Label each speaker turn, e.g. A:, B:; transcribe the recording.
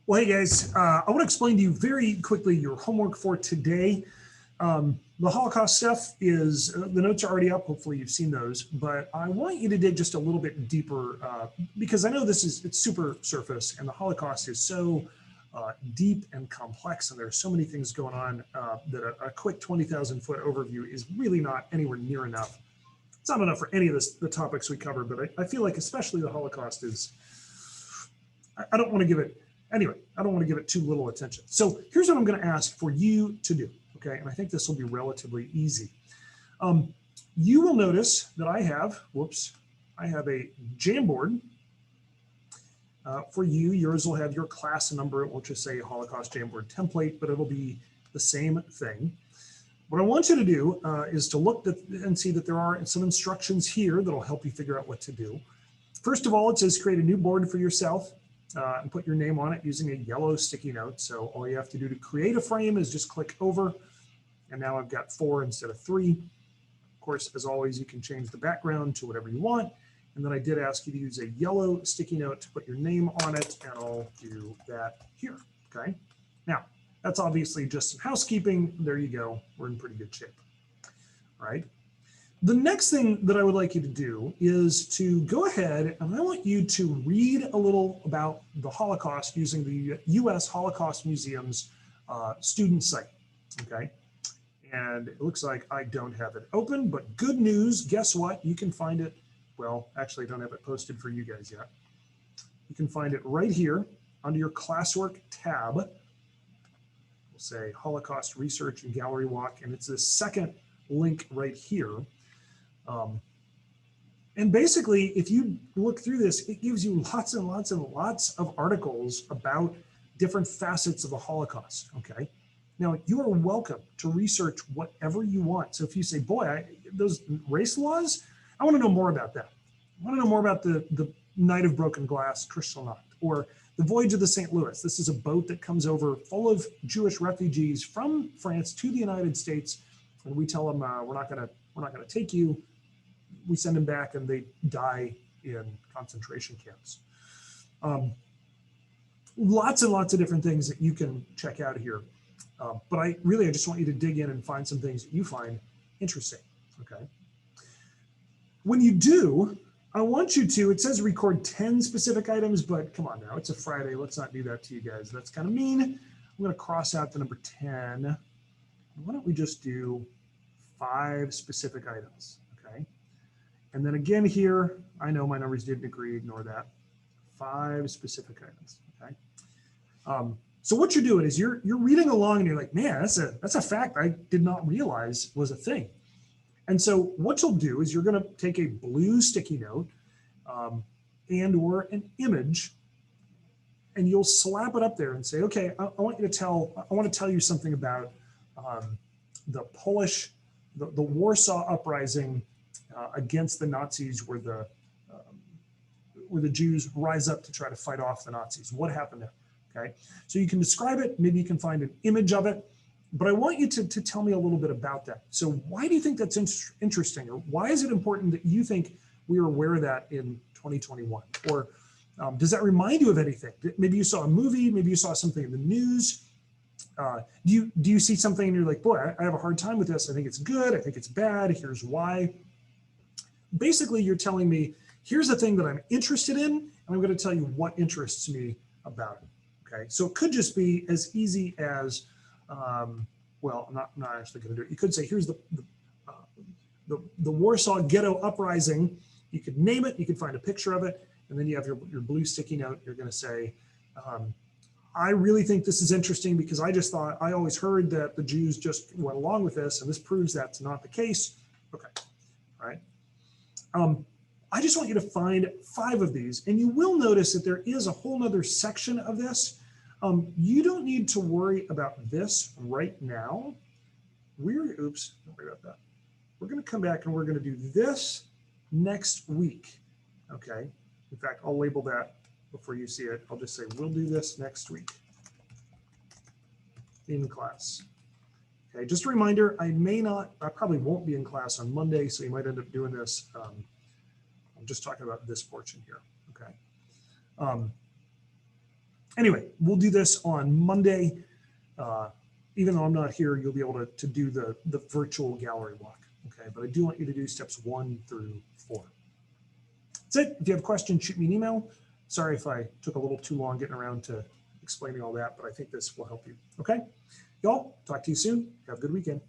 A: Well, hey guys, I want to explain to you very quickly your homework for today. The Holocaust stuff is, the notes are already up. Hopefully you've seen those, but I want you to dig just a little bit deeper because I know it's super surface and the Holocaust is so deep and complex and there are so many things going on that a quick 20,000 foot overview is really not anywhere near enough. It's not enough for any of the topics we cover, but I feel like especially the Holocaust is, I don't want to give it, anyway, I don't want to give it too little attention. So here's what I'm going to ask for you to do, okay? And I think this will be relatively easy. You will notice that I have a Jamboard for you. Yours will have your class number. It won't just say Holocaust Jamboard template, but it'll be the same thing. What I want you to do is to look and see that there are some instructions here that'll help you figure out what to do. First of all, it says create a new board for yourself. And put your name on it using a yellow sticky note. So all you have to do to create a frame is just click over. And now I've got 4 instead of 3. Of course, as always, you can change the background to whatever you want. And then I did ask you to use a yellow sticky note to put your name on it. And I'll do that here. Okay. Now, that's obviously just some housekeeping. There you go. We're in pretty good shape. All right. The next thing that I would like you to do is to go ahead and I want you to read a little about the Holocaust using the U.S. Holocaust Museum's student site, okay? And it looks like I don't have it open, but good news, guess what? You can find it, well, actually I don't have it posted for you guys yet. You can find it right here under your classwork tab. We'll say Holocaust Research and Gallery Walk, and it's the second link right here. And basically, if you look through this, it gives you lots and lots and lots of articles about different facets of the Holocaust, okay? Now, you are welcome to research whatever you want. So if you say, boy, those race laws, I want to know more about that. I want to know more about the Night of Broken Glass, Kristallnacht, or the Voyage of the St. Louis. This is a boat that comes over full of Jewish refugees from France to the United States. And we tell them, we're not going to take you. We send them back and they die in concentration camps. Lots and lots of different things that you can check out here. But I just want you to dig in and find some things that you find interesting, okay? When you do, I want you to, it says record 10 specific items, but come on now, it's a Friday. Let's not do that to you guys. That's kind of mean. I'm going to cross out the number 10. Why don't we just do 5 specific items, okay? And then again here, I know my numbers didn't agree, ignore that. 5 specific items, okay? So what you're doing is you're reading along and you're like, man, that's a fact I did not realize was a thing. And so what you'll do is you're gonna take a blue sticky note and or an image, and you'll slap it up there and say, okay, I want to tell you something about the Polish, the Warsaw Uprising against the Nazis, where the Jews rise up to try to fight off the Nazis. What happened there? Okay, so you can describe it. Maybe you can find an image of it, but I want you to tell me a little bit about that. So why do you think that's interesting, or why is it important that you think we are aware of that in 2021? Or does that remind you of anything? Maybe you saw a movie, maybe you saw something in the news. Do you see something and you're like, boy, I have a hard time with this. I think it's good. I think it's bad. Here's why. Basically, you're telling me, here's a thing that I'm interested in, and I'm going to tell you what interests me about it. Okay, so it could just be as easy as, well, I'm not actually going to do it. You could say, here's the Warsaw Ghetto Uprising. You could name it. You could find a picture of it, and then you have your blue sticky note. You're going to say, I really think this is interesting because I always heard that the Jews just went along with this, and this proves that's not the case. Okay, all right. I just want you to find 5 of these, and you will notice that there is a whole nother section of this. You don't need to worry about this right now. Oops, don't worry about that. We're going to come back and we're going to do this next week. Okay. In fact, I'll label that before you see it. I'll just say, we'll do this next week in class. Okay, just a reminder, I probably won't be in class on Monday, so you might end up doing this. I'm just talking about this portion here, okay? Anyway, we'll do this on Monday. Even though I'm not here, you'll be able to do the virtual gallery walk. Okay, but I do want you to do steps 1 through 4. That's it. If you have questions, shoot me an email. Sorry if I took a little too long getting around to explaining all that, but I think this will help you. Okay, y'all, talk to you soon. Have a good weekend.